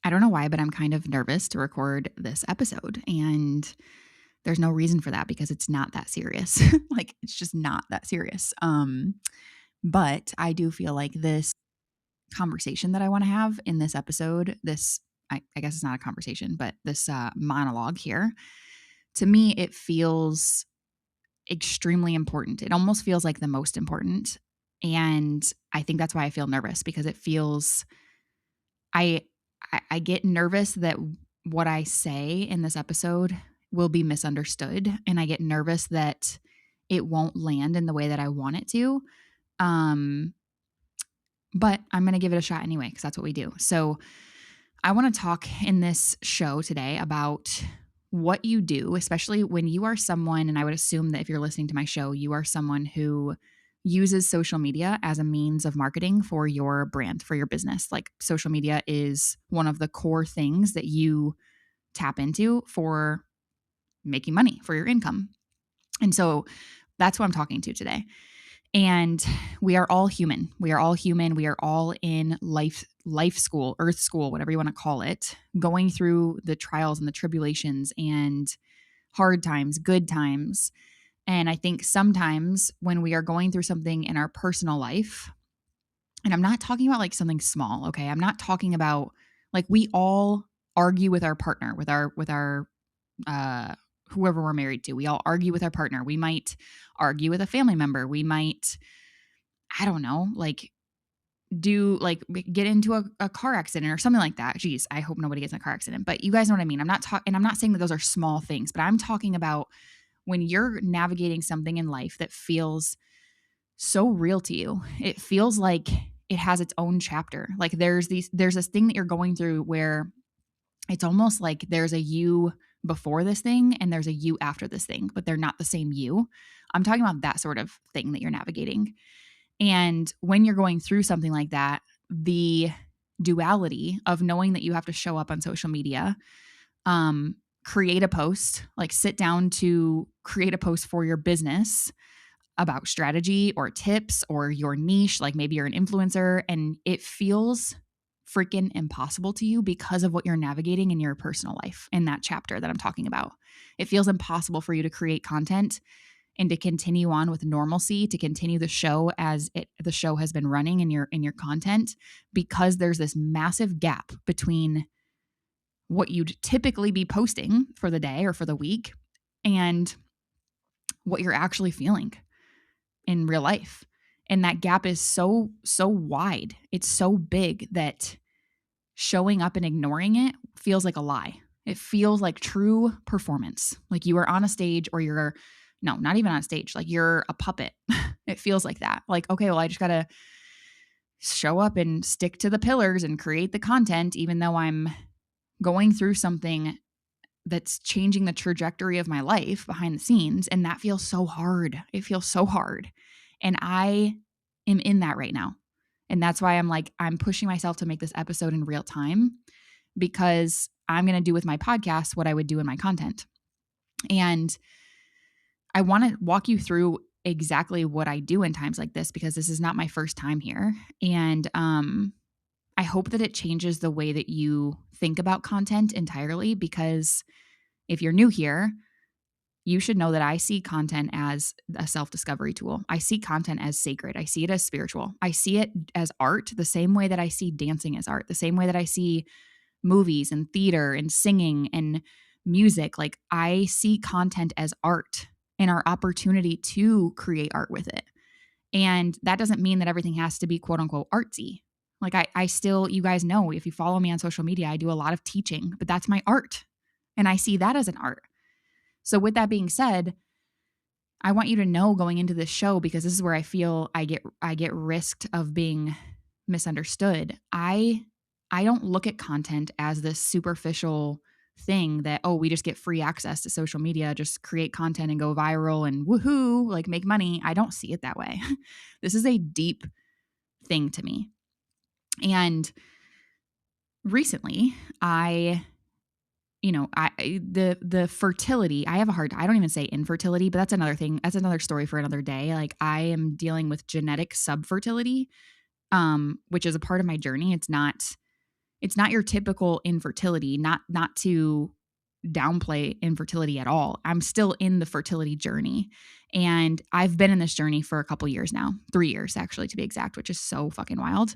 I don't know why, but I'm kind of nervous to record this episode. And there's no reason for that because it's not that serious. Like, it's just not that serious. But I do feel like this conversation that I want to have in this episode, I guess it's not a conversation, but this monologue here, to me, it feels extremely important. It almost feels like the most important. And I think that's why I feel nervous because it feels, I, I get nervous that what I say in this episode will be misunderstood. And I get nervous that it won't land in the way that I want it to. Um, but I'm going to give it a shot anyway, because that's what we do. So I want to talk in this show today about what you do, especially when you are someone, and I would assume that if you're listening to my show, you are someone who uses social media as a means of marketing for your brand, for your business. Like, social media is one of the core things that you tap into for making money, for your income. And so that's who I'm talking to today. And we are all human. We are all human. We are all in life school, earth school, whatever you want to call it, going through the trials and the tribulations and hard times, good times. And I think sometimes when we are going through something in our personal life, and I'm not talking about like something small, okay? I'm not talking about, like, we all argue with our partner, with our whoever we're married to. We all argue with our partner. We might argue with a family member. We might, I don't know, like get into a car accident or something like that. Geez, I hope nobody gets in a car accident, but you guys know what I mean. I'm not saying that those are small things, but I'm talking about when you're navigating something in life that feels so real to you. It feels like it has its own chapter. Like, there's this thing that you're going through where it's almost like there's a you before this thing and there's a you after this thing, but they're not the same you. I'm talking about that sort of thing that you're navigating. And when you're going through something like that, the duality of knowing that you have to show up on social media, create a post, like sit down to create a post for your business about strategy or tips or your niche, like maybe you're an influencer and it feels freaking impossible to you because of what you're navigating in your personal life in that chapter that I'm talking about. It feels impossible for you to create content and to continue on with normalcy, to continue the show as the show has been running in your content, because there's this massive gap between what you'd typically be posting for the day or for the week and what you're actually feeling in real life. And that gap is so wide. It's so big that showing up and ignoring it feels like a lie. It feels like true performance. Like you are on a stage, or no, not even on a stage. Like you're a puppet. It feels like that. Like, okay, well, I just got to show up and stick to the pillars and create the content, even though I'm going through something that's changing the trajectory of my life behind the scenes. And that feels so hard. It feels so hard. And I am in that right now. And that's why I'm pushing myself to make this episode in real time, because I'm going to do with my podcast what I would do in my content. And I want to walk you through exactly what I do in times like this, because this is not my first time here. And I hope that it changes the way that you think about content entirely, because if you're new here, you should know that I see content as a self-discovery tool. I see content as sacred. I see it as spiritual. I see it as art, the same way that I see dancing as art, the same way that I see movies and theater and singing and music. Like, I see content as art and our opportunity to create art with it. And that doesn't mean that everything has to be quote unquote artsy. Like I still, you guys know, if you follow me on social media, I do a lot of teaching, but that's my art. And I see that as an art. So with that being said, I want you to know going into this show, because this is where I feel I get risked of being misunderstood. I don't look at content as this superficial thing that, oh, we just get free access to social media, just create content and go viral and woohoo, like make money. I don't see it that way. This is a deep thing to me. And recently the fertility, I have a hard time. I don't even say infertility, but that's another thing. That's another story for another day. Like, I am dealing with genetic subfertility, which is a part of my journey. It's not your typical infertility, not to downplay infertility at all. I'm still in the fertility journey. And I've been in this journey for a couple years now, 3 years actually to be exact, which is so fucking wild.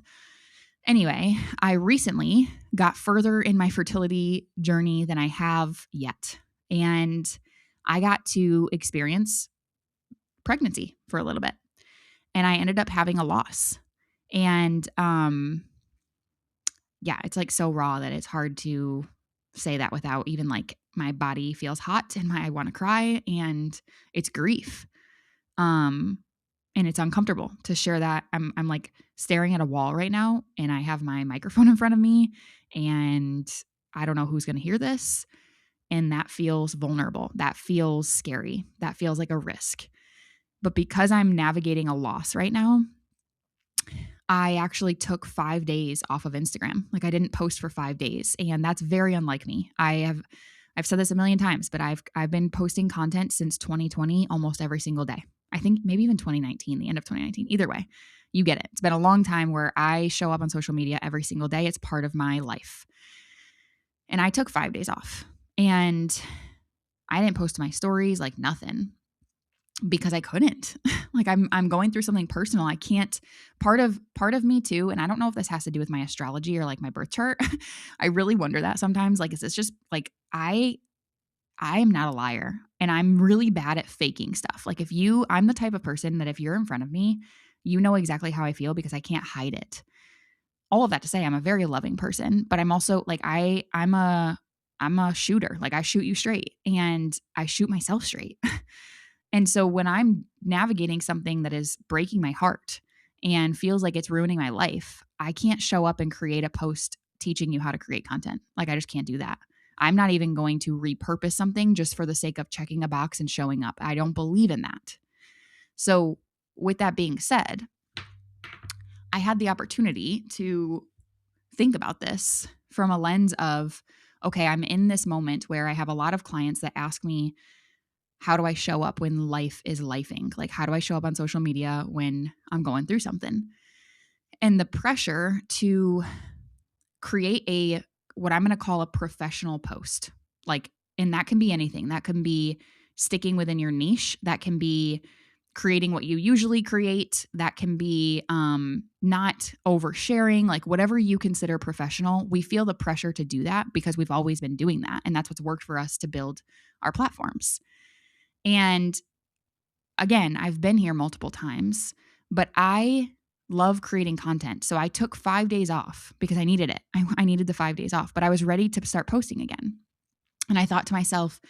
Anyway, I recently got further in my fertility journey than I have yet. And I got to experience pregnancy for a little bit. And I ended up having a loss. And yeah, it's like so raw that it's hard to say that without even like my body feels hot and I want to cry, and it's grief. And it's uncomfortable to share that. I'm like staring at a wall right now, and I have my microphone in front of me, and I don't know who's going to hear this. And that feels vulnerable. That feels scary. That feels like a risk. But because I'm navigating a loss right now, I actually took 5 days off of Instagram. Like I didn't post for 5 days, and that's very unlike me. I've said this a million times, but I've been posting content since 2020 almost every single day. I think maybe even 2019, the end of 2019. Either way, you get it. It's been a long time where I show up on social media every single day. It's part of my life. And I took 5 days off, and I didn't post my stories, like nothing, because I couldn't. Like I'm going through something personal. I can't. Part of me too, and I don't know if this has to do with my astrology or like my birth chart. I really wonder that sometimes. Like, is this just like I am not a liar, and I'm really bad at faking stuff. Like I'm the type of person that if you're in front of me, you know exactly how I feel because I can't hide it. All of that to say, I'm a very loving person, but I'm also like I'm a shooter. Like I shoot you straight, and I shoot myself straight. And so when I'm navigating something that is breaking my heart and feels like it's ruining my life, I can't show up and create a post teaching you how to create content. Like I just can't do that. I'm not even going to repurpose something just for the sake of checking a box and showing up. I don't believe in that. So with that being said, I had the opportunity to think about this from a lens of, okay, I'm in this moment where I have a lot of clients that ask me, how do I show up when life is lifing? Like, how do I show up on social media when I'm going through something? And the pressure to create what I'm going to call a professional post. Like, and that can be anything. That can be sticking within your niche. That can be creating what you usually create. That can be not oversharing, like whatever you consider professional. We feel the pressure to do that because we've always been doing that. And that's what's worked for us to build our platforms. And again, I've been here multiple times, but I love creating content. So I took 5 days off because I needed it. I needed the 5 days off, but I was ready to start posting again. And I thought to myself,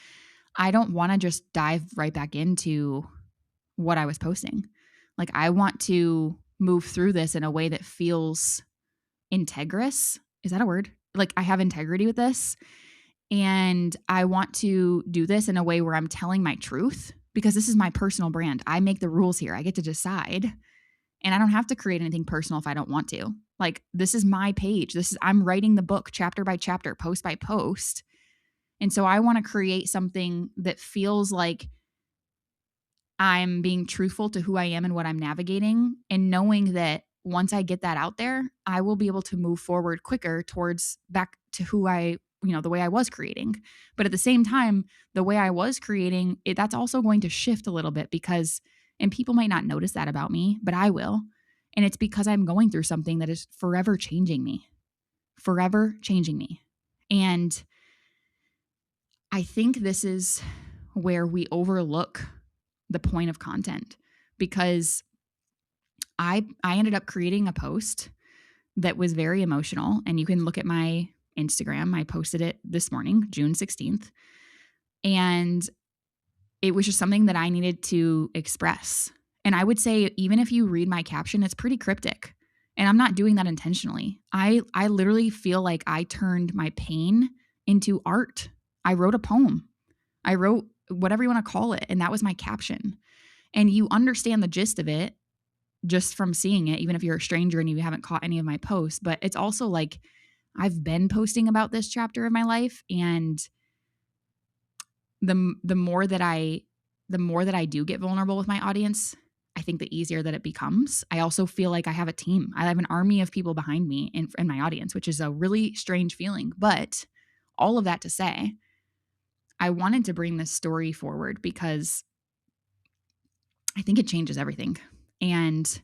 I don't want to just dive right back into what I was posting. Like I want to move through this in a way that feels integrous. Is that a word? Like I have integrity with this. And I want to do this in a way where I'm telling my truth because this is my personal brand. I make the rules here. I get to decide. And I don't have to create anything personal if I don't want to. Like this is my page. I'm writing the book chapter by chapter, post by post. And so I want to create something that feels like I'm being truthful to who I am and what I'm navigating, and knowing that once I get that out there, I will be able to move forward quicker towards back to who the way I was creating. But at the same time, the way I was creating, that's also going to shift a little bit and people might not notice that about me, but I will. And it's because I'm going through something that is forever changing me. And I think this is where we overlook the point of content, because I ended up creating a post that was very emotional, and you can look at my Instagram. I posted it this morning, June 16th, and it was just something that I needed to express. And I would say, even if you read my caption, it's pretty cryptic, and I'm not doing that intentionally. I literally feel like I turned my pain into art. I wrote a poem. I wrote whatever you want to call it, and that was my caption. And you understand the gist of it just from seeing it, even if you're a stranger and you haven't caught any of my posts. But it's also like I've been posting about this chapter of my life, and the more that I do get vulnerable with my audience, I think the easier that it becomes. I also feel like I have a team. I have an army of people behind me in my audience, which is a really strange feeling. But all of that to say, I wanted to bring this story forward because I think it changes everything. And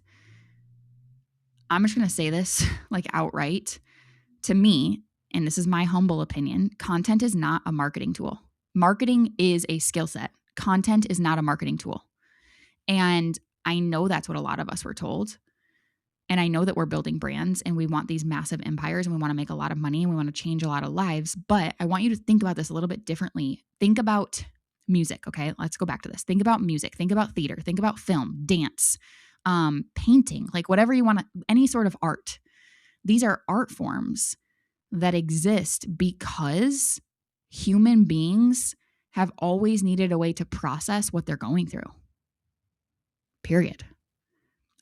I'm just going to say this like outright. To me, and this is my humble opinion, content is not a marketing tool. Marketing is a skill set. Content is not a marketing tool. And I know that's what a lot of us were told. And I know that we're building brands and we want these massive empires and we want to make a lot of money and we want to change a lot of lives. But I want you to think about this a little bit differently. Think about music. Okay. Let's go back to this. Think about music. Think about theater. Think about film, dance, painting, like whatever you want to, any sort of art. These are art forms that exist because human beings have always needed a way to process what they're going through. Period.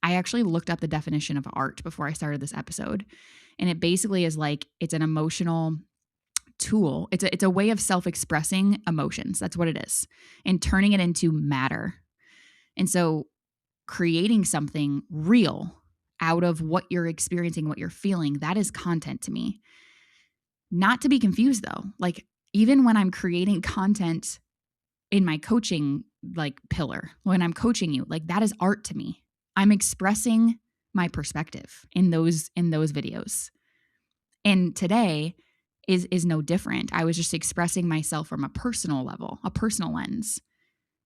I actually looked up the definition of art before I started this episode, and it basically is like it's an emotional tool. It's a way of self-expressing emotions. That's what it is, and turning it into matter. And so creating something real out of what you're experiencing, what you're feeling, that is content to me. Not to be confused though. Like even when I'm creating content in my coaching like pillar, when I'm coaching you, like that is art to me. I'm expressing my perspective in those videos. And today is no different. I was just expressing myself from a personal level, a personal lens.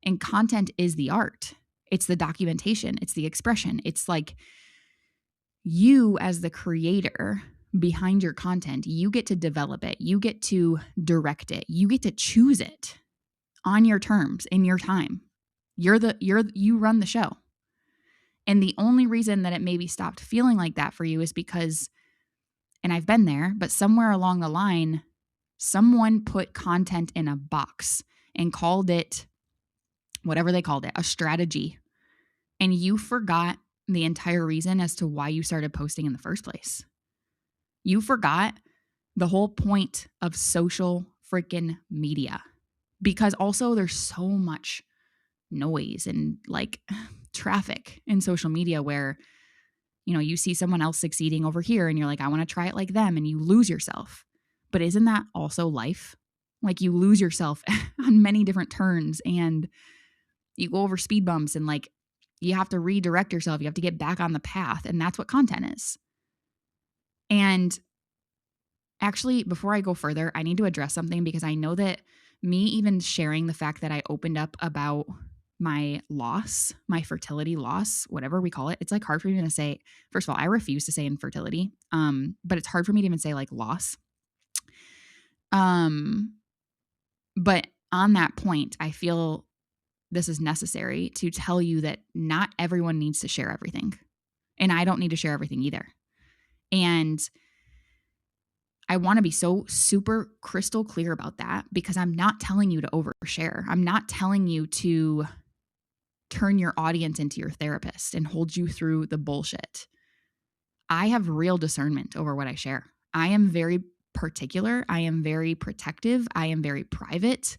And content is the art. It's the documentation, it's the expression. It's like you as the creator behind your content, you get to develop it. You get to direct it. You get to choose it on your terms, in your time. You run the show. And the only reason that it maybe stopped feeling like that for you is because, and I've been there, but somewhere along the line, someone put content in a box and called it whatever they called it, a strategy. And you forgot the entire reason as to why you started posting in the first place. You forgot the whole point of social freaking media, because also there's so much noise and like traffic in social media where, you know, you see someone else succeeding over here and you're like, I want to try it like them, and you lose yourself. But isn't that also life? Like you lose yourself on many different turns and you go over speed bumps and like you have to redirect yourself. You have to get back on the path. And that's what content is. And actually, before I go further, I need to address something, because I know that me even sharing the fact that I opened up about my loss, my fertility loss, whatever we call it, it's like hard for me to say. First of all, I refuse to say infertility, but it's hard for me to even say like loss. But on that point, I feel this is necessary to tell you that not everyone needs to share everything. And I don't need to share everything either. And I want to be so super crystal clear about that, because I'm not telling you to overshare. I'm not telling you to turn your audience into your therapist and hold you through the bullshit. I have real discernment over what I share. I am very particular. I am very protective. I am very private.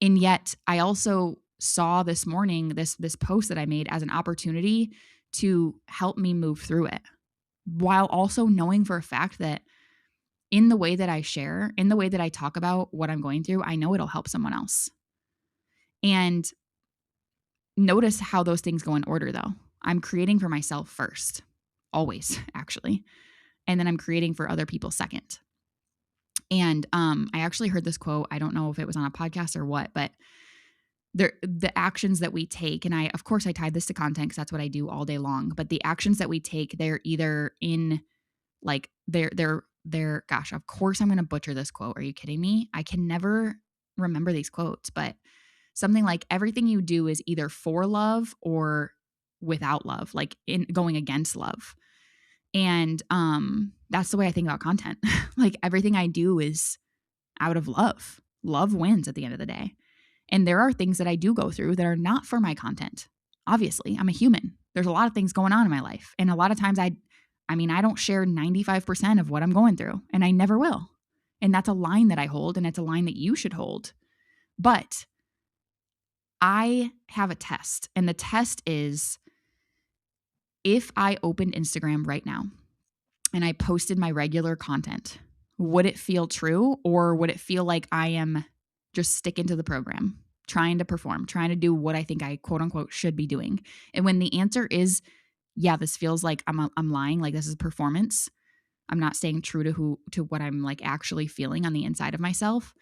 And yet I also saw this morning, this post that I made as an opportunity to help me move through it, while also knowing for a fact that in the way that I share, in the way that I talk about what I'm going through, I know it'll help someone else. And notice how those things go in order though. I'm creating for myself first, always actually. And then I'm creating for other people second. And I actually heard this quote. I don't know if it was on a podcast or what, but the actions that we take, and of course I tied this to content because that's what I do all day long, but the actions that we take, they're either in like, they're gosh, of course I'm going to butcher this quote. Are you kidding me? I can never remember these quotes, but something like everything you do is either for love or without love, like in going against love. And that's the way I think about content. Like everything I do is out of love. Love wins at the end of the day. And there are things that I do go through that are not for my content. Obviously, I'm a human. There's a lot of things going on in my life. And a lot of times I don't share 95% of what I'm going through, and I never will. And that's a line that I hold, and it's a line that you should hold. But I have a test, and the test is If I opened Instagram right now and I posted my regular content, would it feel true, or would it feel like I am just sticking to the program, trying to perform, trying to do what I think I quote unquote should be doing? And when the answer is, yeah, this feels like I'm lying, like this is performance, I'm not staying true to what I'm like actually feeling on the inside of myself.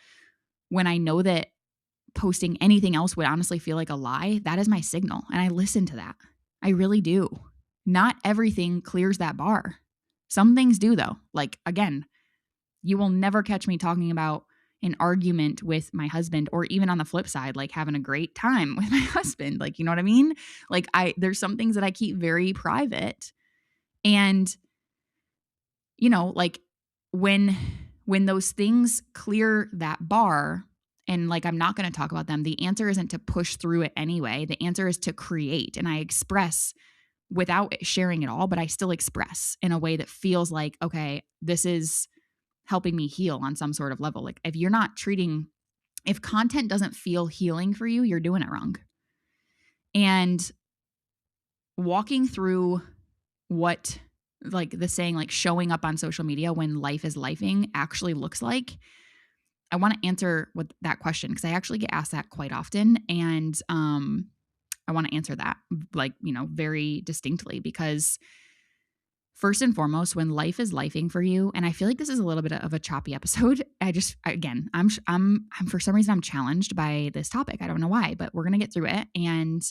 When I know that posting anything else would honestly feel like a lie, that is my signal. And I listen to that. I really do. Not everything clears that bar. Some things do, though. Like, again, you will never catch me talking about an argument with my husband, or even on the flip side, like having a great time with my husband. Like, you know what I mean? Like, there's some things that I keep very private. And, you know, like when those things clear that bar, and like I'm not going to talk about them, the answer isn't to push through it anyway. The answer is to create. And I express without sharing it all, but I still express in a way that feels like, okay, this is helping me heal on some sort of level. Like if content doesn't feel healing for you, you're doing it wrong. And walking through what, like the saying, like showing up on social media when life is lifing actually looks like, I want to answer with that question, because I actually get asked that quite often. And I want to answer that like, very distinctly, because first and foremost, when life is lifing for you, and I feel like this is a little bit of a choppy episode. I'm for some reason I'm challenged by this topic. I don't know why, but we're going to get through it. And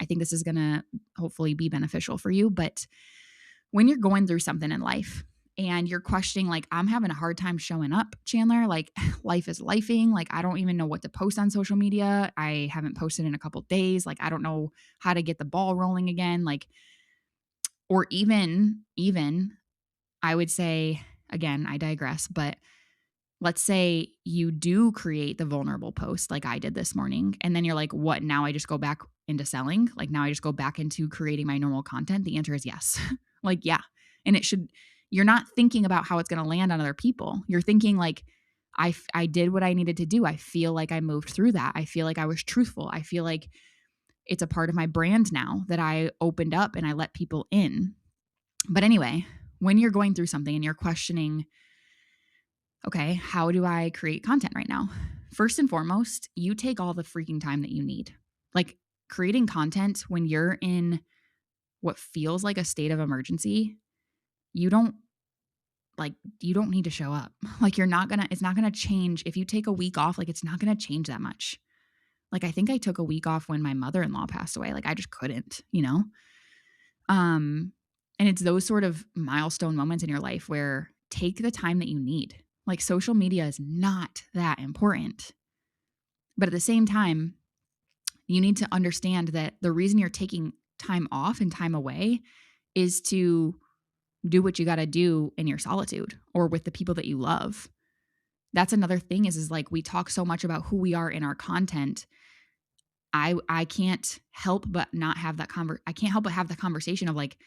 I think this is going to hopefully be beneficial for you. But when you're going through something in life and you're questioning, like, I'm having a hard time showing up, Chandler, like life is lifing. Like, I don't even know what to post on social media. I haven't posted in a couple days. Like, I don't know how to get the ball rolling again. Like, or even I would say, again, I digress, but let's say you do create the vulnerable post like I did this morning, and then you're like, what, now I just go back into selling? Like, now I just go back into creating my normal content? The answer is yes. Like, yeah. And you're not thinking about how it's going to land on other people. You're thinking like, I did what I needed to do. I feel like I moved through that. I feel like I was truthful. I feel like it's a part of my brand now that I opened up and I let people in. But anyway, when you're going through something and you're questioning, okay, how do I create content right now? First and foremost, you take all the freaking time that you need. Like, creating content when you're in what feels like a state of emergency, you don't need to show up. Like, it's not gonna change. If you take a week off, like, it's not gonna change that much. Like, I think I took a week off when my mother-in-law passed away. Like, I just couldn't, And it's those sort of milestone moments in your life where take the time that you need. Like, social media is not that important. But at the same time, you need to understand that the reason you're taking time off and time away is to do what you got to do in your solitude or with the people that you love. That's another thing is like, we talk so much about who we are in our content. I can't help but not have that I can't help but have the conversation of like,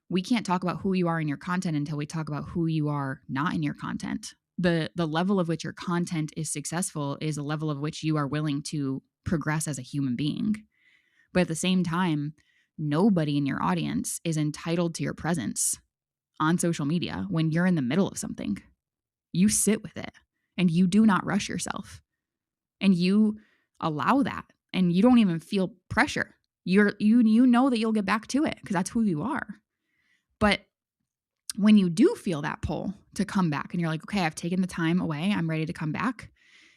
we can't talk about who you are in your content until we talk about who you are not in your content. The level of which your content is successful is a level of which you are willing to progress as a human being. But at the same time, nobody in your audience is entitled to your presence on social media when you're in the middle of something. You sit with it and you do not rush yourself, and you allow that, and you don't even feel pressure. You know that you'll get back to it because that's who you are. But when you do feel that pull to come back and you're like, okay, I've taken the time away, I'm ready to come back.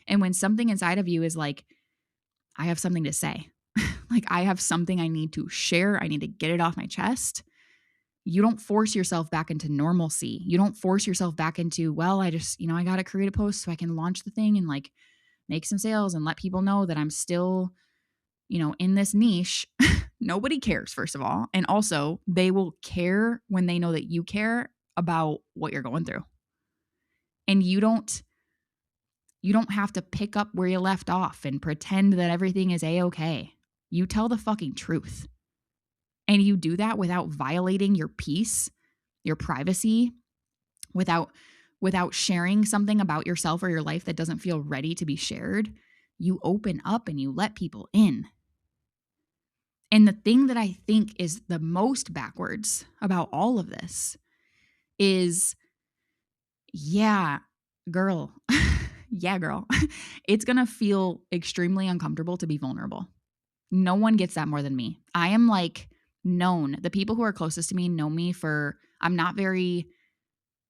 And when something inside of you is like, I have something to say, like I have something I need to share, I need to get it off my chest, you don't force yourself back into normalcy. You don't force yourself back into, well, I just, I got to create a post so I can launch the thing and like make some sales and let people know that I'm still, in this niche. Nobody cares, first of all. And also, they will care when they know that you care about what you're going through. And you don't have to pick up where you left off and pretend that everything is A-okay. You tell the fucking truth. And you do that without violating your peace, your privacy, without sharing something about yourself or your life that doesn't feel ready to be shared. You open up and you let people in. And the thing that I think is the most backwards about all of this is, yeah, girl, yeah, girl, it's going to feel extremely uncomfortable to be vulnerable. No one gets that more than me. I am like known. The people who are closest to me know me for, I'm not very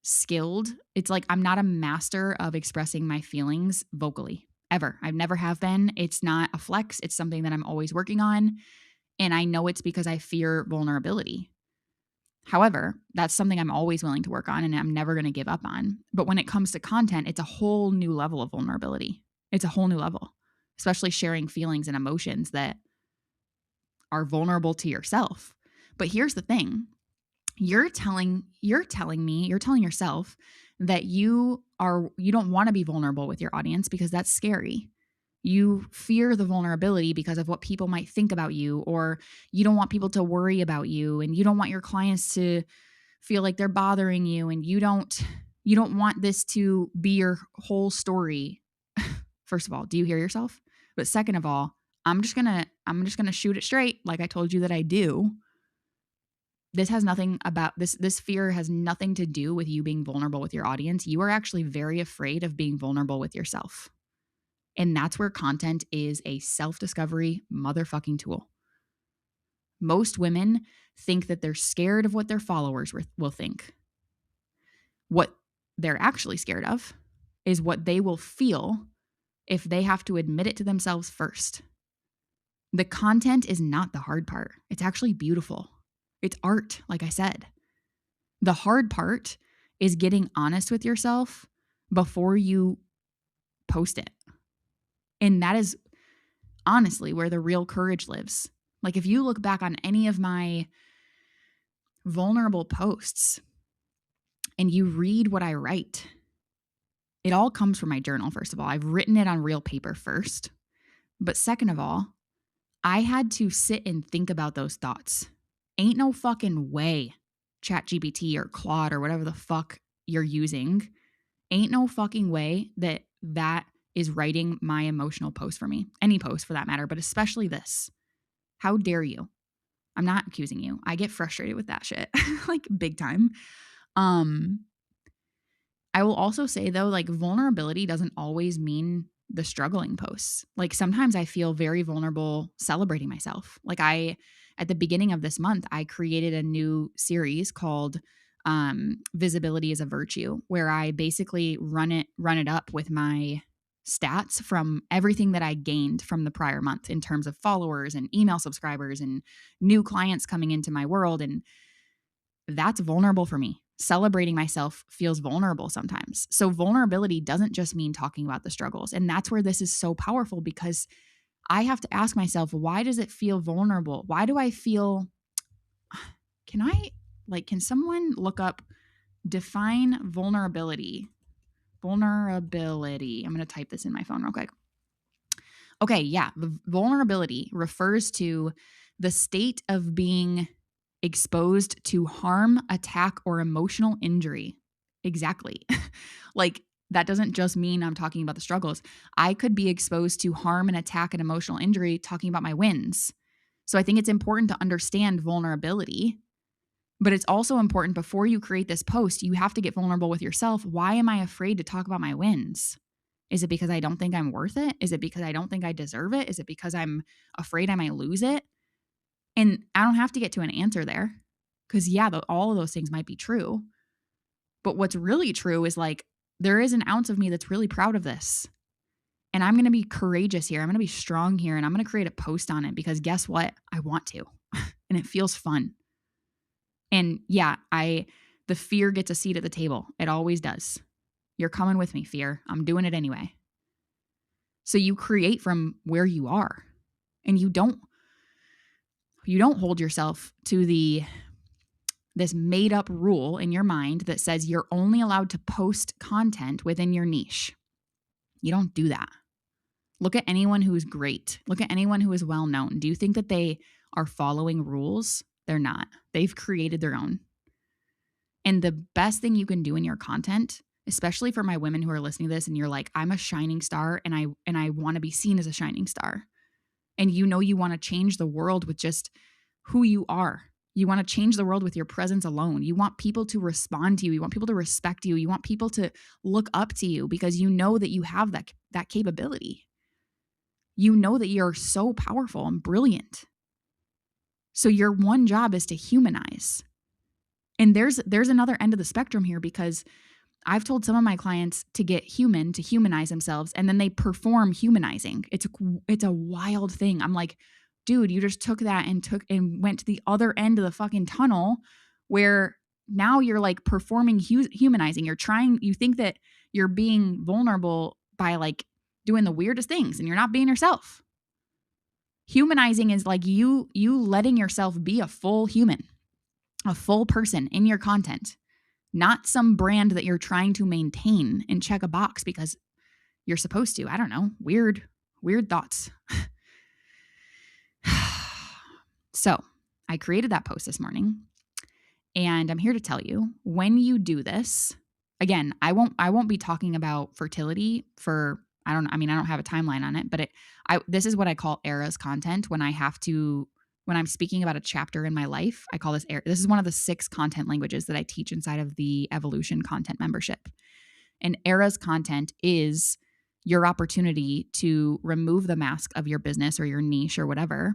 skilled. It's like I'm not a master of expressing my feelings vocally ever. I've never have been. It's not a flex. It's something that I'm always working on. And I know it's because I fear vulnerability. However, that's something I'm always willing to work on and I'm never going to give up on. But when it comes to content, it's a whole new level of vulnerability. It's a whole new level, especially sharing feelings and emotions that are vulnerable to yourself. But here's the thing. You're telling yourself that you don't want to be vulnerable with your audience because that's scary. You fear the vulnerability because of what people might think about you, or you don't want people to worry about you, and you don't want your clients to feel like they're bothering you, and you don't want this to be your whole story. First of all, do you hear yourself? But second of all, I'm just going to shoot it straight like I told you that I do. This has nothing about this fear has nothing to do with you being vulnerable with your audience. You are actually very afraid of being vulnerable with yourself. And that's where content is a self-discovery motherfucking tool. Most women think that they're scared of what their followers will think. What they're actually scared of is what they will feel if they have to admit it to themselves first. The content is not the hard part. It's actually beautiful. It's art, like I said. The hard part is getting honest with yourself before you post it. And that is honestly where the real courage lives. Like if you look back on any of my vulnerable posts and you read what I write, it all comes from my journal, first of all. I've written it on real paper first. But second of all, I had to sit and think about those thoughts. Ain't no fucking way ChatGPT or Claude or whatever the fuck you're using, ain't no fucking way that is writing my emotional post for me. Any post for that matter, but especially this. How dare you? I'm not accusing you. I get frustrated with that shit, like big time. I will also say though, like vulnerability doesn't always mean the struggling posts. Like sometimes I feel very vulnerable celebrating myself. Like at the beginning of this month, I created a new series called Visibility is a Virtue, where I basically run it up with my stats from everything that I gained from the prior month in terms of followers and email subscribers and new clients coming into my world. And that's vulnerable for me. Celebrating myself feels vulnerable sometimes. So vulnerability doesn't just mean talking about the struggles. And that's where this is so powerful, because I have to ask myself, why does it feel vulnerable? Why do I feel, can someone look up define vulnerability? Vulnerability. I'm going to type this in my phone real quick. Okay, yeah. The vulnerability refers to the state of being exposed to harm, attack, or emotional injury. Exactly. Like that doesn't just mean I'm talking about the struggles. I could be exposed to harm and attack and emotional injury talking about my wins. So I think it's important to understand vulnerability, but it's also important before you create this post, you have to get vulnerable with yourself. Why am I afraid to talk about my wins? Is it because I don't think I'm worth it? Is it because I don't think I deserve it? Is it because I'm afraid I might lose it? And I don't have to get to an answer there, because yeah, all of those things might be true. But what's really true is like, there is an ounce of me that's really proud of this. And I'm going to be courageous here. I'm going to be strong here. And I'm going to create a post on it because guess what? I want to. And it feels fun. And yeah, the fear gets a seat at the table. It always does. You're coming with me, fear. I'm doing it anyway. So you create from where you are. And you don't hold yourself to this made up rule in your mind that says you're only allowed to post content within your niche. You don't do that. Look at anyone who is great. Look at anyone who is well known. Do you think that they are following rules? They're not. They've created their own. And the best thing you can do in your content, especially for my women who are listening to this and you're like, I'm a shining star and I want to be seen as a shining star. and you know you want to change the world with just who you are. You want to change the world with your presence alone. You want people to respond to you. You want people to respect you. You want people to look up to you because you know that you have that capability. You know that you're so powerful and brilliant. So your one job is to humanize. And there's another end of the spectrum here, because I've told some of my clients to get human, to humanize themselves, and then they perform humanizing. It's a wild thing. I'm like, dude, you just took that and went to the other end of the fucking tunnel, where now you're like performing humanizing. You think that you're being vulnerable by like doing the weirdest things, and you're not being yourself. Humanizing is like you letting yourself be a full human, a full person in your content, not some brand that you're trying to maintain and check a box because you're supposed to. I don't know. Weird thoughts. So I created that post this morning, and I'm here to tell you, when you do this, again, I won't be talking about fertility for, I don't have a timeline on it, but this is what I call eras content. When I'm speaking about a chapter in my life, I call this this is one of the 6 content languages that I teach inside of the Evolution content membership. And eras content is your opportunity to remove the mask of your business or your niche or whatever.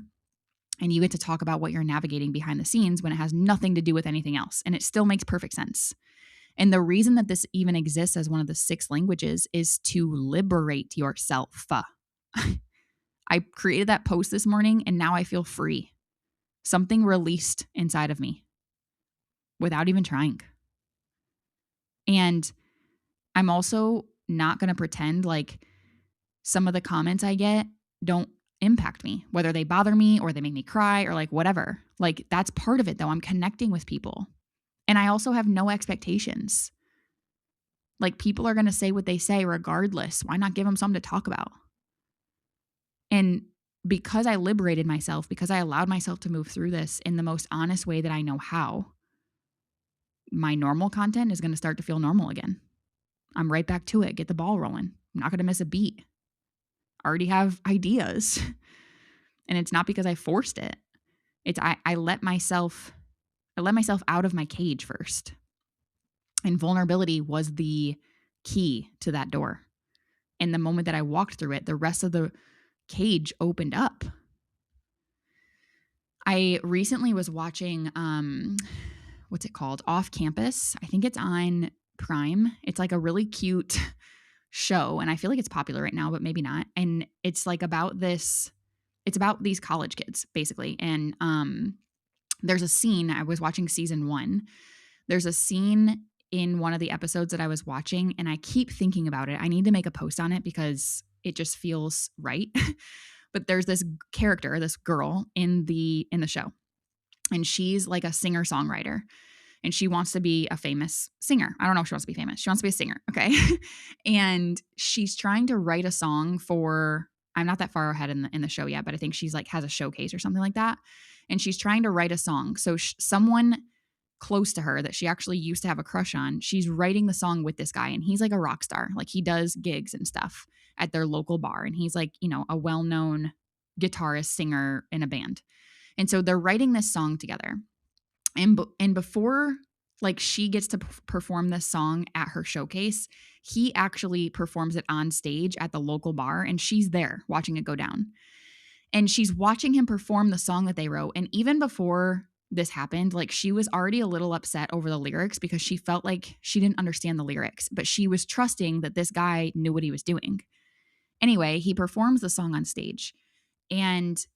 And you get to talk about what you're navigating behind the scenes when it has nothing to do with anything else. And it still makes perfect sense. And the reason that this even exists as one of the 6 languages is to liberate yourself. I created that post this morning, and now I feel free. Something released inside of me without even trying. And I'm also not going to pretend like some of the comments I get don't impact me, whether they bother me or they make me cry or like whatever. Like, that's part of it though. I'm connecting with people. And I also have no expectations. Like, people are going to say what they say regardless. Why not give them something to talk about? And because I liberated myself, because I allowed myself to move through this in the most honest way that I know how, my normal content is going to start to feel normal again. I'm right back to it. Get the ball rolling. I'm not going to miss a beat. I already have ideas. And it's not because I forced it. It's I let myself out of my cage first. And vulnerability was the key to that door. And the moment that I walked through it, the rest of the cage opened up. I recently was watching what's it called? Off Campus. I think it's on Prime. It's like a really cute show, and I feel like it's popular right now, but maybe not. And it's like about these college kids basically. And there's a scene, I was watching season 1. There's a scene in one of the episodes that I was watching, and I keep thinking about it. I need to make a post on it because it just feels right. But there's this character, this girl in the show, and she's like a singer-songwriter, and she wants to be a famous singer. I don't know if she wants to be famous. She wants to be a singer, okay? And she's trying to write a song for, I'm not that far ahead in the show yet, but I think she's like has a showcase or something like that. And she's trying to write a song. So someone close to her that she actually used to have a crush on, she's writing the song with this guy, and he's like a rock star. Like, he does gigs and stuff at their local bar, and he's like, a well-known guitarist, singer in a band. And so they're writing this song together. And before like she gets to perform this song at her showcase, he actually performs it on stage at the local bar, and she's there watching it go down. And she's watching him perform the song that they wrote. And even before this happened, like, she was already a little upset over the lyrics because she felt like she didn't understand the lyrics, but she was trusting that this guy knew what he was doing. Anyway, he performs the song on stage, and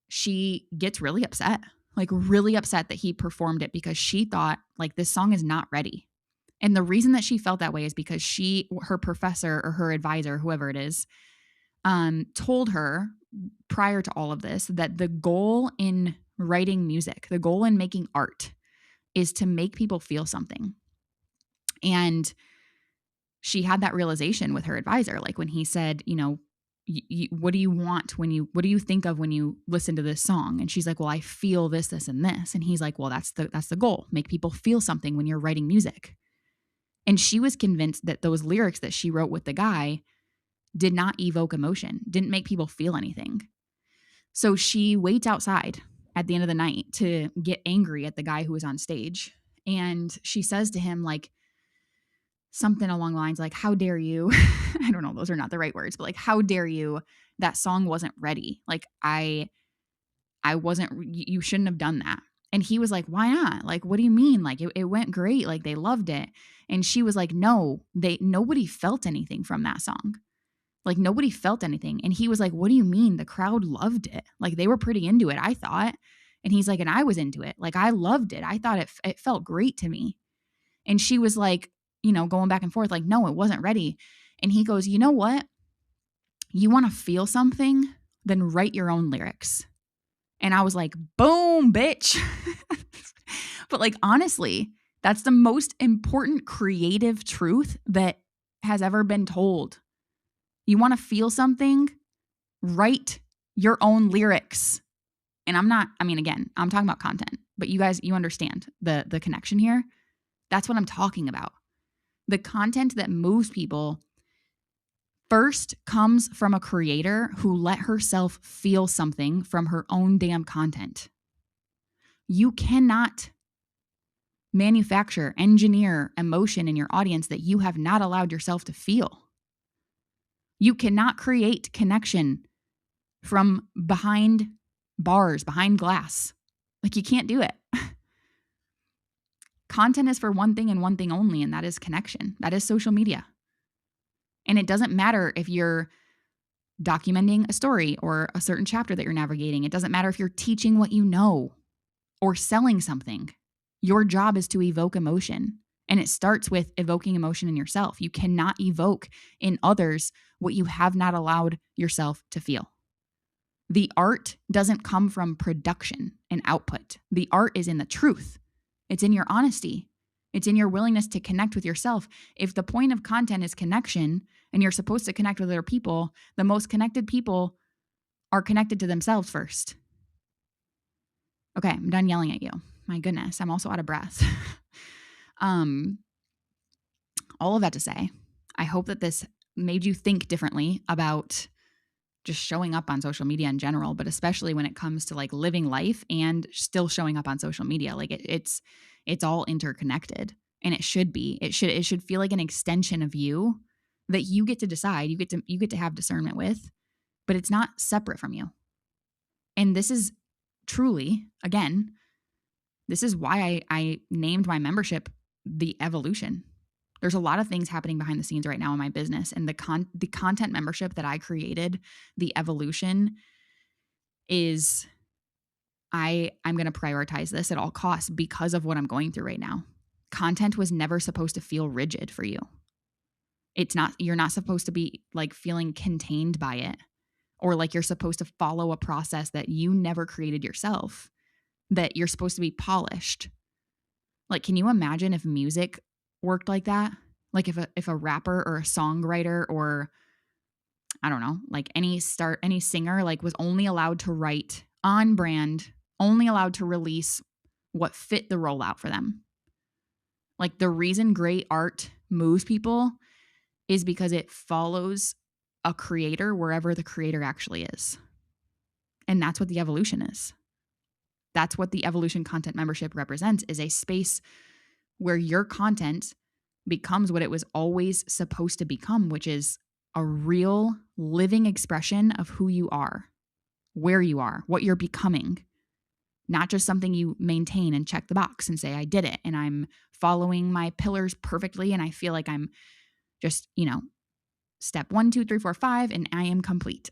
she gets really upset. Like, really upset that he performed it, because she thought like this song is not ready. And the reason that she felt that way is because her professor or her advisor, whoever it is, told her prior to all of this that the goal in writing music, the goal in making art, is to make people feel something. And she had that realization with her advisor, like when he said, what do you want what do you think of when you listen to this song? And she's like, well, I feel this, this, and this. And he's like, well, that's the goal. Make people feel something when you're writing music. And she was convinced that those lyrics that she wrote with the guy did not evoke emotion, didn't make people feel anything. So she waits outside at the end of the night to get angry at the guy who was on stage. And she says to him, like, something along the lines like, how dare you? I don't know, those are not the right words, but like, how dare you? That song wasn't ready. Like, I wasn't, you shouldn't have done that. And he was like, why not? Like, what do you mean? Like, it went great. Like, they loved it. And she was like, no, nobody felt anything from that song. Like, nobody felt anything. And he was like, what do you mean? The crowd loved it. Like, they were pretty into it, I thought. And he's like, and I was into it. Like, I loved it. I thought it felt great to me. And she was like, going back and forth, like, no, it wasn't ready. And he goes, you know what? You want to feel something? Then write your own lyrics. And I was like, boom, bitch. But like, honestly, that's the most important creative truth that has ever been told. You want to feel something? Write your own lyrics. And again, I'm talking about content, but you guys, you understand the connection here. That's what I'm talking about. The content that moves people first comes from a creator who let herself feel something from her own damn content. You cannot engineer emotion in your audience that you have not allowed yourself to feel. You cannot create connection from behind bars, behind glass. Like, you can't do it. Content is for one thing and one thing only, and that is connection. That is social media. And it doesn't matter if you're documenting a story or a certain chapter that you're navigating. It doesn't matter if you're teaching what you know or selling something. Your job is to evoke emotion. And it starts with evoking emotion in yourself. You cannot evoke in others what you have not allowed yourself to feel. The art doesn't come from production and output. The art is in the truth. It's in your honesty. It's in your willingness to connect with yourself. If the point of content is connection and you're supposed to connect with other people, the most connected people are connected to themselves first. Okay, I'm done yelling at you. My goodness, I'm also out of breath. All of that to say, I hope that this made you think differently about just showing up on social media in general, but especially when it comes to like living life and still showing up on social media. Like it's all interconnected, and it should be. It should feel like an extension of you that you get to decide, you get to have discernment with, but it's not separate from you. And this is truly, again, this is why I named my membership The Evolution. There's a lot of things happening behind the scenes right now in my business, and the content membership that I created, The Evolution, is I'm going to prioritize this at all costs because of what I'm going through right now. Content was never supposed to feel rigid for you. You're not supposed to be like feeling contained by it, or like you're supposed to follow a process that you never created yourself, that you're supposed to be polished. Like, can you imagine if music worked like that? Like if a rapper or a songwriter or I don't know, like any singer like was only allowed to write on brand, only allowed to release what fit the rollout for them. Like, the reason great art moves people is because it follows a creator wherever the creator actually is. And that's what the evolution is. That's what the Evolution Content Membership represents, is a space where your content becomes what it was always supposed to become, which is a real living expression of who you are, where you are, what you're becoming. Not just something you maintain and check the box and say, I did it and I'm following my pillars perfectly and I feel like I'm just, step 1, 2, 3, 4, 5 and I am complete.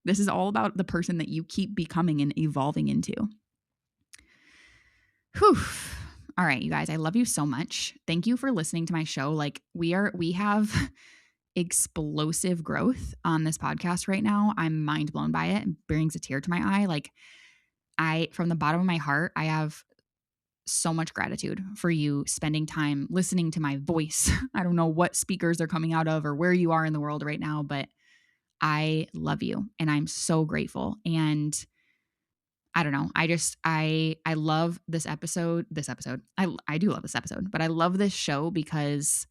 This is all about the person that you keep becoming and evolving into. Whew. All right, you guys, I love you so much. Thank you for listening to my show. Like, we have explosive growth on this podcast right now. I'm mind blown by it. It brings a tear to my eye. Like, from the bottom of my heart, I have so much gratitude for you spending time listening to my voice. I don't know what speakers they're coming out of or where you are in the world right now, but I love you and I'm so grateful. And I don't know. I love this episode. I do love this episode, but I love this show because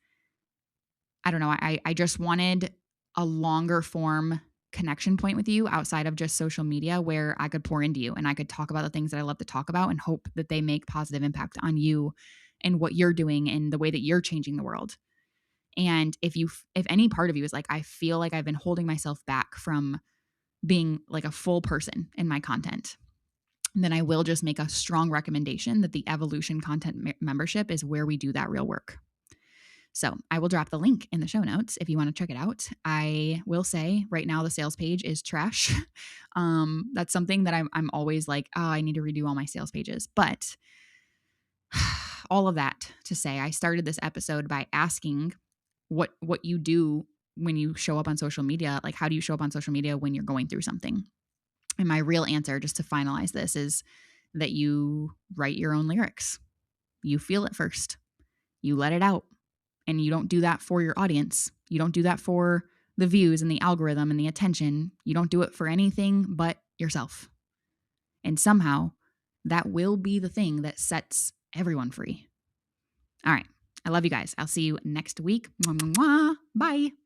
I don't know. I just wanted a longer form connection point with you outside of just social media where I could pour into you and I could talk about the things that I love to talk about and hope that they make positive impact on you and what you're doing and the way that you're changing the world. And if any part of you is like, I feel like I've been holding myself back from being like a full person in my content, then I will just make a strong recommendation that the Evolution Content membership is where we do that real work. So I will drop the link in the show notes if you want to check it out. I will say right now the sales page is trash. That's something that I'm always like, oh, I need to redo all my sales pages. But all of that to say, I started this episode by asking what you do when you show up on social media. Like, how do you show up on social media when you're going through something? And my real answer, just to finalize this, is that you write your own lyrics. You feel it first. You let it out. And you don't do that for your audience. You don't do that for the views and the algorithm and the attention. You don't do it for anything but yourself. And somehow that will be the thing that sets everyone free. All right. I love you guys. I'll see you next week. Mwah, mwah, mwah. Bye.